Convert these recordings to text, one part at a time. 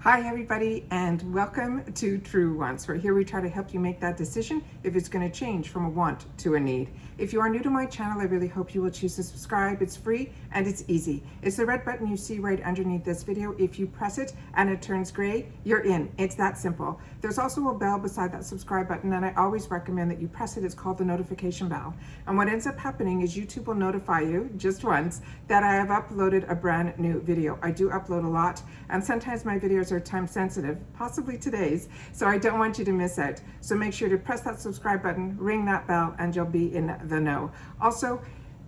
Hi everybody, and welcome to True Wants, where here we try to help you make that decision if it's going to change from a want to a need. If you are new to my channel, I really hope you will choose to subscribe. It's free and it's easy. It's the red button you see right underneath this video. If you press it and it turns gray, you're in. It's that simple. There's also a bell beside that subscribe button, and I always recommend that you press it. It's called the notification bell. And what ends up happening is YouTube will notify you just once that I have uploaded a brand new video. I do upload a lot, and sometimes my videos are time sensitive, possibly today's, so I don't want you to miss out. So make sure to press that subscribe button, ring that bell, and you'll be in the know. Also,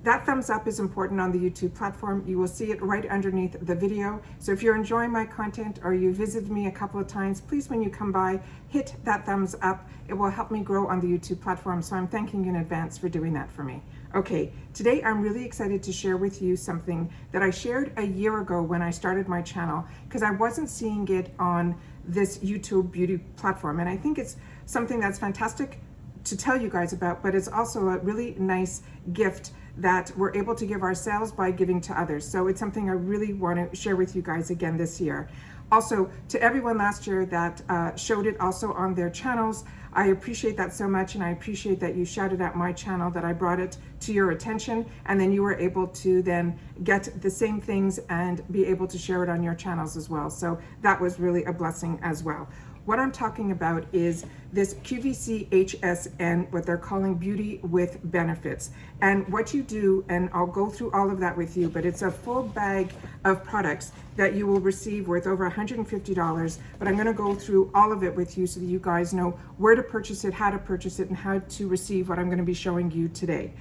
that thumbs up is important on the YouTube platform. You will see it right underneath the video. So if you're enjoying my content or you visited me a couple of times, please, when you come by, hit that thumbs up. It will help me grow on the YouTube platform. So I'm thanking you in advance for doing that for me. Okay, today I'm really excited to share with you something that I shared a year ago when I started my channel, because I wasn't seeing it on this YouTube beauty platform. And I think it's something that's fantastic to tell you guys about, but it's also a really nice gift that we're able to give ourselves by giving to others. So it's something I really want to share with you guys again this year. Also, to everyone last year that showed it also on their channels, I appreciate that so much, and I appreciate that you shouted at my channel, that I brought it to your attention, and then you were able to then get the same things and be able to share it on your channels as well. So that was really a blessing as well. What I'm talking about is this QVC HSN, what they're calling Beauty with Benefits. And what you do, and I'll go through all of that with you, but it's a full bag of products that you will receive worth over $150. But I'm gonna go through all of it with you so that you guys know where to purchase it, how to purchase it, and how to receive what I'm gonna be showing you today.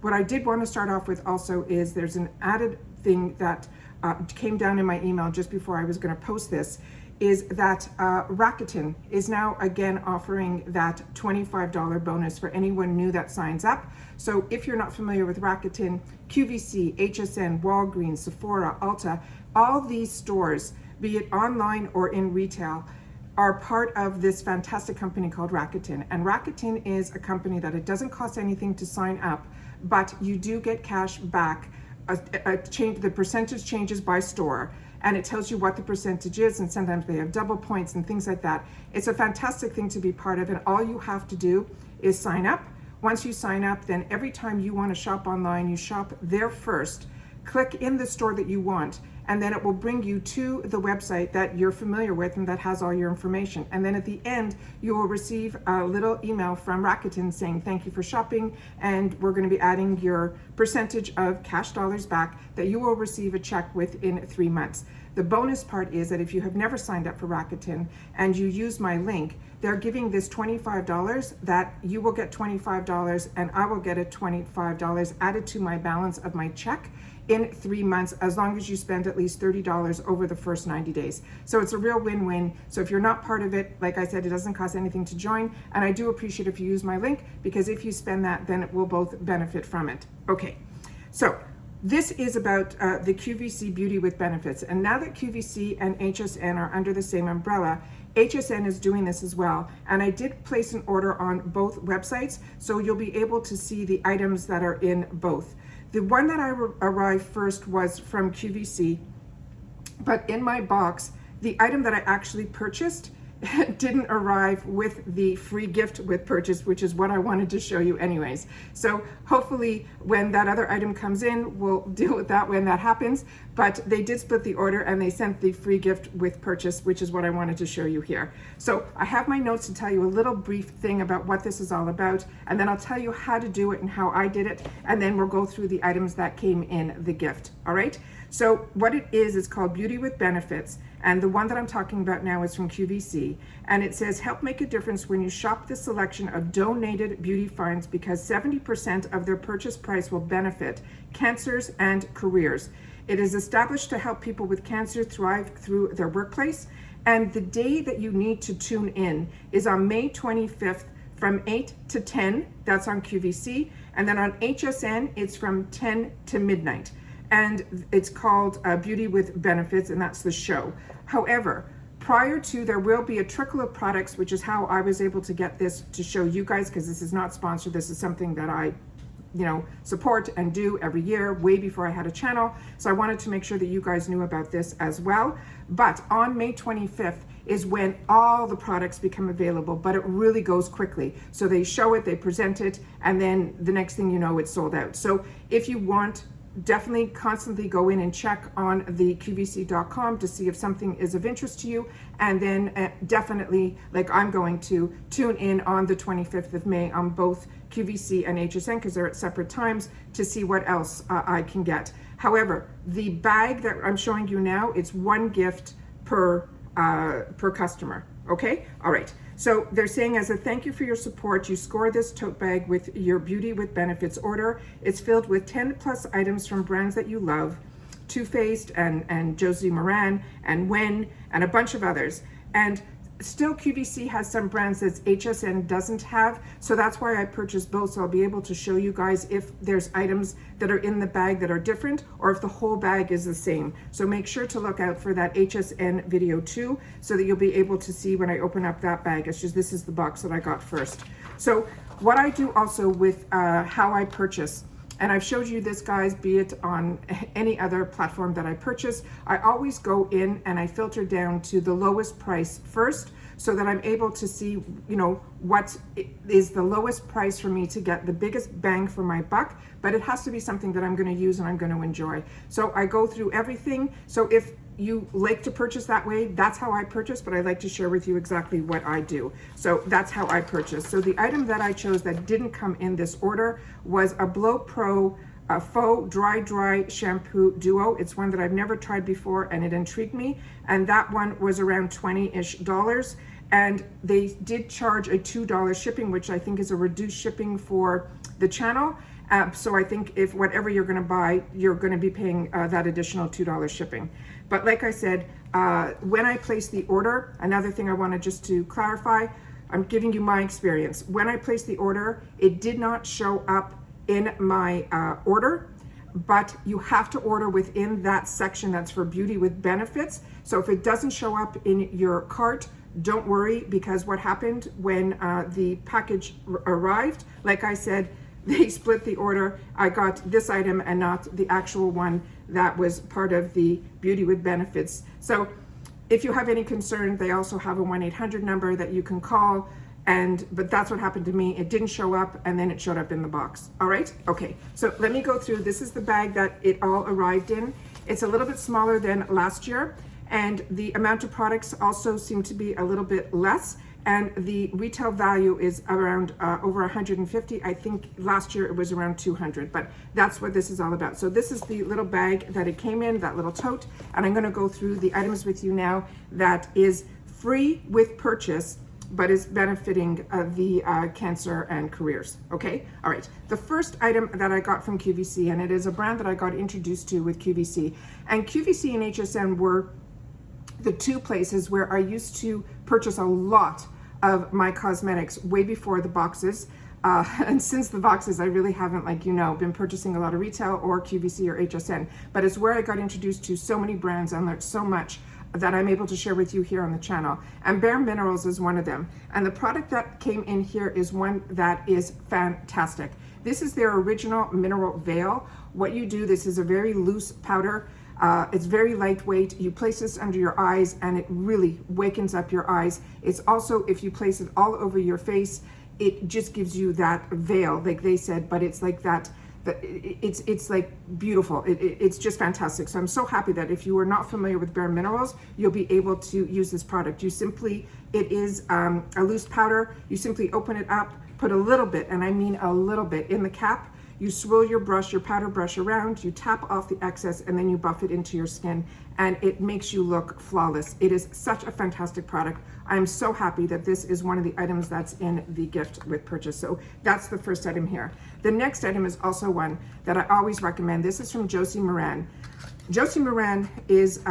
What I did want to start off with also is there's an added thing that came down in my email just before I was gonna post this, is that Rakuten is now again offering that $25 bonus for anyone new that signs up. So if you're not familiar with Rakuten, QVC, HSN, Walgreens, Sephora, Ulta, all these stores, be it online or in retail, are part of this fantastic company called Rakuten. And Rakuten is a company that it doesn't cost anything to sign up, but you do get cash back. The percentage changes by store, and it tells you what the percentage is, and sometimes they have double points and things like that. It's a fantastic thing to be part of, and all you have to do is sign up. Once you sign up, then every time you want to shop online, you shop there first, click in the store that you want, and then it will bring you to the website that you're familiar with and that has all your information. And then at the end, you will receive a little email from Rakuten saying, thank you for shopping, and we're gonna be adding your percentage of cash dollars back that you will receive a check within 3 months. The bonus part is that if you have never signed up for Rakuten and you use my link, they're giving this $25 that you will get $25 and I will get a $25 added to my balance of my check in 3 months, as long as you spend at least $30 over the first 90 days. So it's a real win-win. So if you're not part of it, like I said, it doesn't cost anything to join. And I do appreciate if you use my link, because if you spend that, then it will both benefit from it. Okay, so this is about the QVC Beauty with Benefits. And now that QVC and HSN are under the same umbrella, HSN is doing this as well. And I did place an order on both websites, so you'll be able to see the items that are in both. The one that I arrived first was from QVC, but in my box, the item that I actually purchased didn't arrive with the free gift with purchase, which is what I wanted to show you anyways. So hopefully when that other item comes in, we'll deal with that when that happens. But they did split the order and they sent the free gift with purchase, which is what I wanted to show you here. So I have my notes to tell you a little brief thing about what this is all about, and then I'll tell you how to do it and how I did it, and then we'll go through the items that came in the gift, all right? So what it is called Beauty with Benefits, and the one that I'm talking about now is from QVC, and it says, help make a difference when you shop the selection of donated beauty finds, because 70% of their purchase price will benefit cancers and careers. It is established to help people with cancer thrive through their workplace, and the day that you need to tune in is on May 25th from 8 to 10, that's on QVC, and then on HSN, it's from 10 to midnight. And it's called Beauty with Benefits, and that's the show. However, prior to, there will be a trickle of products, which is how I was able to get this to show you guys, because this is not sponsored. This is something that I support and do every year, way before I had a channel. So I wanted to make sure that you guys knew about this as well. But on May 25th is when all the products become available, but it really goes quickly. So they show it, they present it, and then the next thing you know, it's sold out. So if you want, definitely constantly go in and check on the QVC.com to see if something is of interest to you. And then definitely, like I'm going to, tune in on the 25th of May on both QVC and HSN, because they're at separate times, to see what else I can get. However, the bag that I'm showing you now, it's one gift per customer. Okay, all right. So they're saying, as a thank you for your support, you score this tote bag with your Beauty with Benefits order. It's filled with 10 plus items from brands that you love, Too Faced and Josie Maran and Wen and a bunch of others. And still QVC has some brands that HSN doesn't have, so that's why I purchased both, so I'll be able to show you guys if there's items that are in the bag that are different, or if the whole bag is the same. So make sure to look out for that HSN video too, so that you'll be able to see when I open up that bag. It's just, this is the box that I got first. So what I do also with how I purchase, and I've showed you this, guys, be it on any other platform that I purchase, I always go in and I filter down to the lowest price first, so that I'm able to see, what is the lowest price for me to get the biggest bang for my buck, but it has to be something that I'm going to use and I'm going to enjoy. So I go through everything. So if you like to purchase that way, that's how I purchase, but I like to share with you exactly what I do. So that's how I purchase. So the item that I chose that didn't come in this order was a Blow Pro Faux Dry Shampoo Duo. It's one that I've never tried before and it intrigued me. And that one was around $20-ish. And they did charge a $2 shipping, which I think is a reduced shipping for the channel. So I think if whatever you're going to buy, you're going to be paying that additional $2 shipping. But like I said, when I placed the order, another thing I wanted just to clarify, I'm giving you my experience. When I placed the order, it did not show up in my order, but you have to order within that section that's for Beauty with Benefits. So if it doesn't show up in your cart, don't worry, because what happened when the package arrived, like I said, they split the order. I got this item and not the actual one that was part of the Beauty with Benefits. So if you have any concern, they also have a 1-800 number that you can call. But that's what happened to me. It didn't show up and then it showed up in the box. All right, okay. So let me go through. This is the bag that it all arrived in. It's a little bit smaller than last year, and the amount of products also seem to be a little bit less. And the retail value is around over 150. I think last year it was around 200, but that's what this is all about. So this is the little bag that it came in, that little tote. And I'm gonna go through the items with you now that is free with purchase, but is benefiting the cancer and careers, okay? All right, the first item that I got from QVC, and it is a brand that I got introduced to with QVC, and QVC and HSN were the two places where I used to purchase a lot of my cosmetics way before the boxes. And since the boxes, I really haven't, been purchasing a lot of retail or QVC or HSN, but it's where I got introduced to so many brands and learned so much that I'm able to share with you here on the channel. And Bare Minerals is one of them. And the product that came in here is one that is fantastic. This is their original mineral veil. What you do, this is a very loose powder. It's very lightweight. You place this under your eyes and it really wakens up your eyes. It's also, if you place it all over your face, it just gives you that veil, like they said, but it's like that, it's like beautiful. It's just fantastic. So I'm so happy that if you are not familiar with Bare Minerals, you'll be able to use this product. It is a loose powder. You simply open it up, put a little bit, and I mean a little bit, in the cap. You swirl your powder brush around, you tap off the excess, and then you buff it into your skin, and it makes you look flawless. It is such a fantastic product. I'm so happy that this is one of the items that's in the gift with purchase. So that's the first item here. The next item is also one that I always recommend. This is from Josie Maran. Josie Maran is,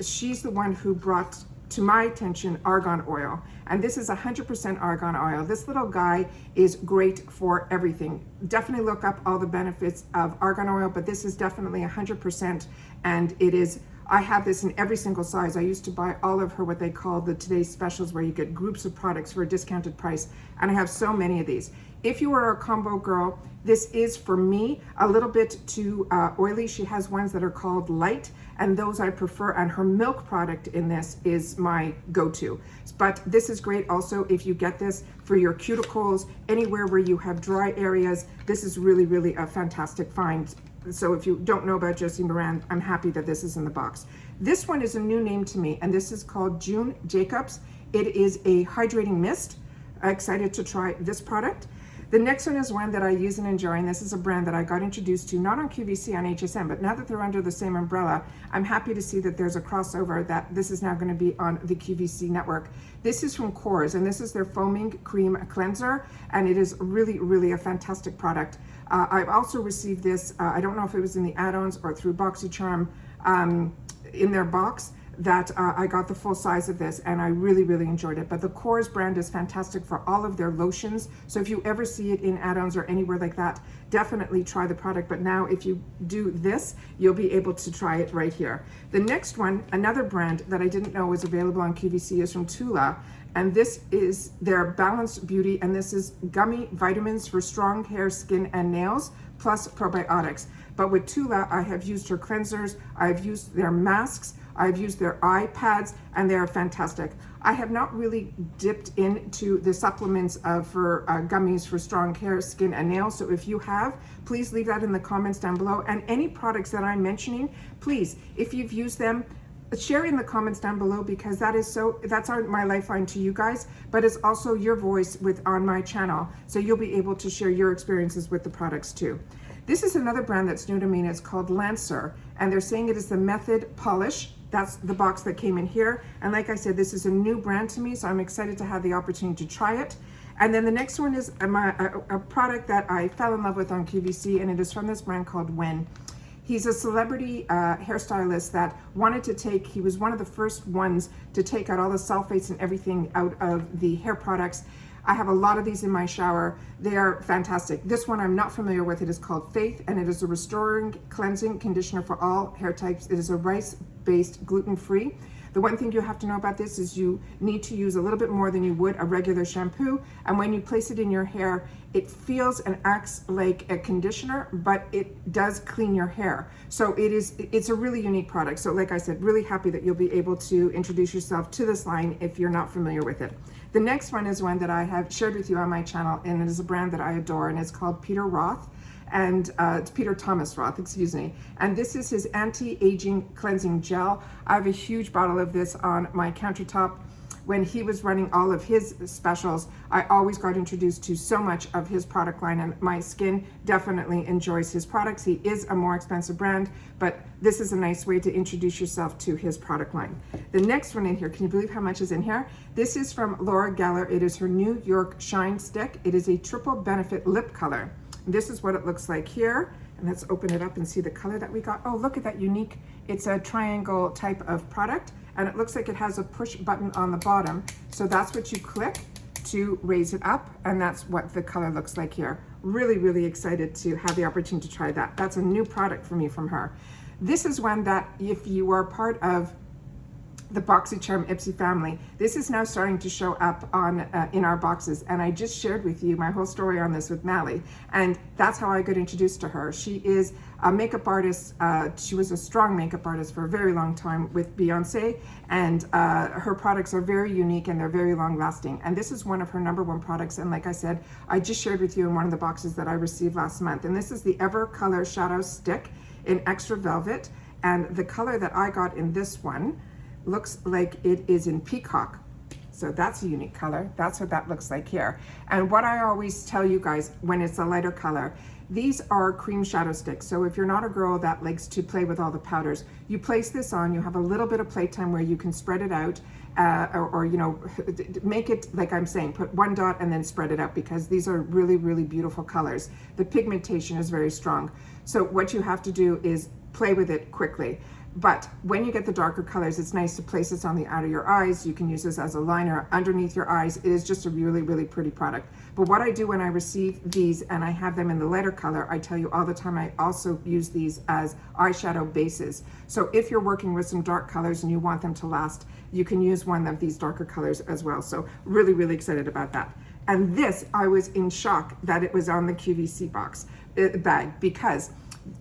she's the one who brought to my attention argan oil, and this is 100% argan oil. This little guy is great for everything. Definitely look up all the benefits of argan oil, but this is definitely 100%, and it is I have this in every single size. I used to buy all of her what they call the today's specials, where you get groups of products for a discounted price, and I have so many of these. If you are a combo girl, this is for me a little bit too oily. She has ones that are called light, and those I prefer, and her milk product in this is my go-to. But this is great also if you get this for your cuticles, anywhere where you have dry areas. This is really, really a fantastic find. So if you don't know about Josie Maran, I'm happy that this is in the box. This one is a new name to me, and this is called June Jacobs. It is a hydrating mist. I'm excited to try this product. The next one is one that I use and enjoy, and this is a brand that I got introduced to, not on QVC, on HSN, but now that they're under the same umbrella, I'm happy to see that there's a crossover, that this is now going to be on the QVC network. This is from Kors, and this is their foaming cream cleanser, and it is really, really a fantastic product. I've also received this, I don't know if it was in the add-ons or through BoxyCharm in their box, that I got the full size of this, and I really, really enjoyed it. But the Kors brand is fantastic for all of their lotions. So if you ever see it in add-ons or anywhere like that, definitely try the product. But now if you do this, you'll be able to try it right here. The next one, another brand that I didn't know was available on QVC, is from Tula. And this is their Balanced Beauty, and this is gummy vitamins for strong hair, skin, and nails, plus probiotics. But with Tula, I have used her cleansers, I've used their masks, I've used their eye pads, and they're fantastic. I have not really dipped into the supplements for gummies for strong hair, skin, and nails. So if you have, please leave that in the comments down below. And any products that I'm mentioning, please, if you've used them, share in the comments down below, because that's my lifeline to you guys, but it's also your voice on my channel. So you'll be able to share your experiences with the products too. This is another brand that's new to me, and it's called Lancer, and they're saying it is the Method Polish. That's the box that came in here. And like I said, this is a new brand to me, so I'm excited to have the opportunity to try it. And then the next one is a product that I fell in love with on QVC, and it is from this brand called Wen. He's a celebrity hairstylist that wanted to he was one of the first ones to take out all the sulfates and everything out of the hair products. I have a lot of these in my shower. They are fantastic. This one I'm not familiar with. It is called Faith, and it is a restoring cleansing conditioner for all hair types. It is a rice-based, gluten-free. The one thing you have to know about this is you need to use a little bit more than you would a regular shampoo, and when you place it in your hair, it feels and acts like a conditioner, but it does clean your hair. So it's a really unique product. So like I said, really happy that you'll be able to introduce yourself to this line if you're not familiar with it. The next one is one that I have shared with you on my channel, and it is a brand that I adore, and it's called Peter Roth. And it's Peter Thomas Roth, excuse me. And this is his anti-aging cleansing gel. I have a huge bottle of this on my countertop. When he was running all of his specials, I always got introduced to so much of his product line, and my skin definitely enjoys his products. He is a more expensive brand, but this is a nice way to introduce yourself to his product line. The next one in here, can you believe how much is in here? This is from Laura Geller. It is her New York Shine Stick. It is a triple benefit lip color. This is what it looks like here, and let's open it up and see the color that we got. Oh, look at that unique, it's a triangle type of product, and it looks like it has a push button on the bottom. So that's what you click to raise it up, and that's what the color looks like here. Really, really excited to have the opportunity to try that. That's a new product for me from her. This is one that if you are part of the BoxyCharm Ipsy family, this is now starting to show up on in our boxes, and I just shared with you my whole story on this with Mally, and that's how I got introduced to her. She is a makeup artist. She was a strong makeup artist for a very long time with Beyonce, and her products are very unique and they're very long lasting, and this is one of her #1 products. And like I said, I just shared with you in one of the boxes that I received last month, and this is the Ever Color Shadow Stick in Extra Velvet, and the color that I got in this one looks like it is in peacock. So that's a unique color. That's what that looks like here. And what I always tell you guys when it's a lighter color, these are cream shadow sticks. So if you're not a girl that likes to play with all the powders, you place this on, you have a little bit of playtime where you can spread it out, or you know, make it like I'm saying, put one dot and then spread it out, because these are really, really beautiful colors. The pigmentation is very strong. So what you have to do is play with it quickly. But when you get the darker colors, it's nice to place this on the outer of your eyes. You can use this as a liner underneath your eyes. It is just a really, really pretty product. But what I do when I receive these and I have them in the lighter color, I tell you all the time, I also use these as eyeshadow bases. So if you're working with some dark colors and you want them to last, you can use one of these darker colors as well. So really, really excited about that. And this, I was in shock that it was on the QVC bag, because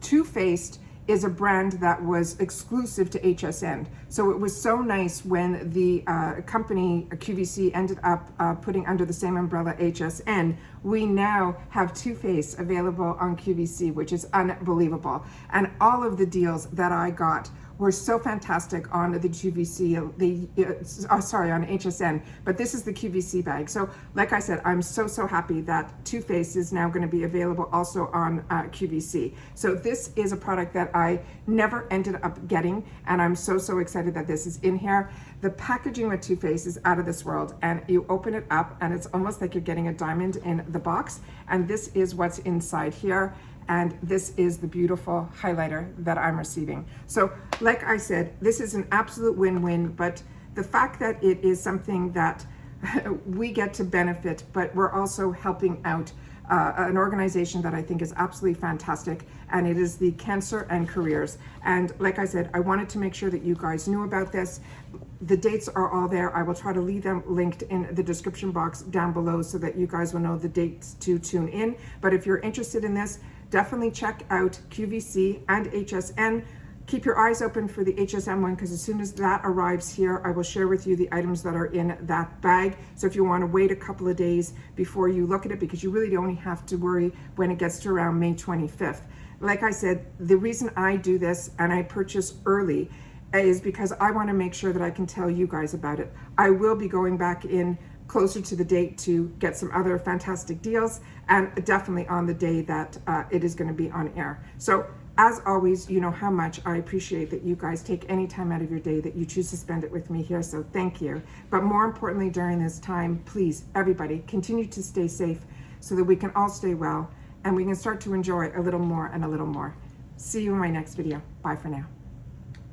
Too Faced is a brand that was exclusive to HSN. So it was so nice when the company QVC ended up putting under the same umbrella HSN. We now have Too Faced available on QVC, which is unbelievable. And all of the deals that I got were so fantastic on the QVC, on HSN, but this is the QVC bag. So like I said, I'm so happy that Too Faced is now going to be available also on QVC. So this is a product that I never ended up getting, and I'm so excited that this is in here. The packaging with Too Faced is out of this world, and you open it up and it's almost like you're getting a diamond in the box, and this is what's inside here. And this is the beautiful highlighter that I'm receiving. So like I said, this is an absolute win-win, but the fact that it is something that we get to benefit, but we're also helping out an organization that I think is absolutely fantastic, and it is the Cancer and Careers. And like I said, I wanted to make sure that you guys knew about this. The dates are all there. I will try to leave them linked in the description box down below so that you guys will know the dates to tune in. But if you're interested in this, definitely check out QVC and HSN. Keep your eyes open for the HSN one, because as soon as that arrives here, I will share with you the items that are in that bag. So if you want to wait a couple of days before you look at it, because you really only have to worry when it gets to around May 25th. Like I said, the reason I do this and I purchase early is because I want to make sure that I can tell you guys about it. I will be going back in closer to the date to get some other fantastic deals, and definitely on the day that it is going to be on air. So as always, you know how much I appreciate that you guys take any time out of your day that you choose to spend it with me here, so thank you. But more importantly, during this time, please, everybody, continue to stay safe so that we can all stay well and we can start to enjoy a little more and a little more. See you in my next video. Bye for now.